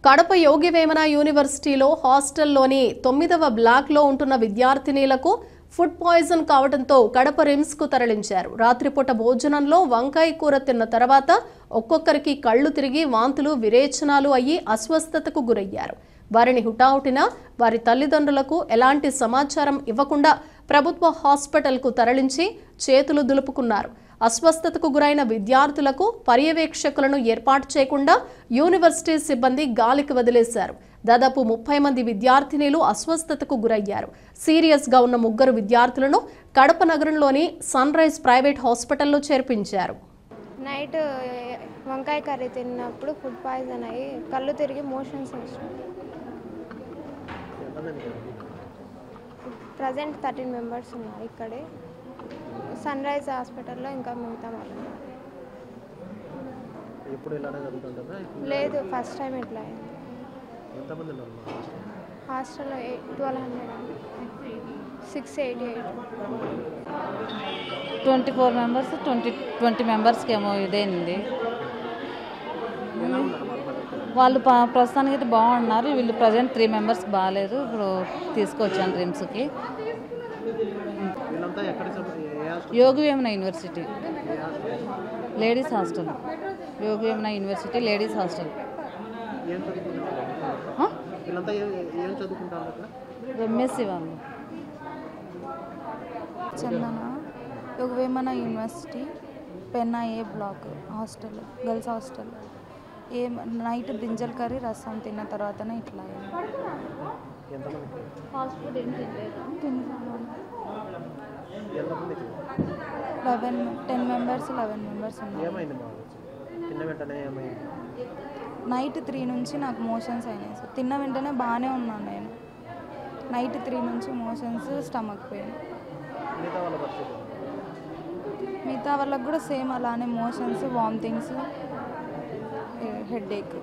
కడప యోగి వేమన యూనివర్సిటీలో హాస్టల్లోని 9వ బ్లాక్లో ఉంటున్న విద్యార్థినీలకు ఫుడ్ పాయిజన్ కావడంతో కడప రిమ్స్కు తరలించారు. రాత్రిపూట భోజనంలో వంకాయ కూర తిన్న తర్వాత ఒక్కొక్కరికి కళ్ళు తిరిగి వాంతులు విరేచనాలు అయ్యి అస్వస్థతకు గురయ్యారు. వారిని హుటాహుటిన వారి తల్లిదండ్రులకు ఎలాంటి సమాచారం ఇవ్వకుండా ప్రభుత్వ హాస్పిటల్కు తరలించి చేతులు దులుపుకున్నారు. అస్వస్థతకు గురైన విద్యార్థులకు పర్యవేక్షకులను ఏర్పాటు చేయకుండా యూనివర్సిటీ సిబ్బంది గాలికి వదిలేశారు. దాదాపు 30 మంది విద్యార్థినీలు అస్వస్థతకు గురయ్యారు. సీరియస్గా ఉన్న 3 విద్యార్థులను కడప నగరంలోని సన్ రైజ్ ప్రైవేట్ హాస్పిటల్లో చేర్పించారు. నైట్ వంకాయ కర్రీ తిన్నప్పుడు ఫుడ్ పాయిజన్ అయ్యి కళ్ళు తిరిగి మోషన్స్ వచ్చినాయి. ప్రజెంట్ 13 మెంబర్స్ ఉన్నారు ఇక్కడే సన్ రైజ్ హాస్పిటల్లో. ఇంకా మిగతా వాళ్ళు లేదు, ఫస్ట్ టైం ఇట్లా అయింది. హాస్టల్లో 1200 688 24 మెంబర్స్ 20 మెంబర్స్కి ఏమో ఇదేంది. వాళ్ళు ప్రస్తుతానికి అయితే బాగున్నారు. వీళ్ళు ప్రజెంట్ 3 మెంబర్స్కి బాగాలేదు. ఇప్పుడు తీసుకొచ్చాను రిమ్స్కి. Yogi Vemana university ladies hostel. Yogi Vemana university ladies hostel. MSc వాళ్ళు. Chandana Yogi Vemana university Penna A block hostel, girls hostel. Night brinjal curry rasam తిన్న తర్వాతనే ఇట్లా ఫాస్ట్ ఫుడ్ ఏం తినలేదు. 10 మెంబర్స్ 11 మెంబర్స్ ఉన్నారు. నైట్ 3 నుంచి నాకు మోషన్స్ అయినాయి సార్. తిన్న వెంటనే బాగానే ఉన్నాను నేను. నైట్ 3 నుంచి మోషన్స్, స్టమక్ పెయిన్. మిగతా వాళ్ళకు కూడా సేమ్ అలానే మోషన్స్, వామిటింగ్స్, హెడేక్.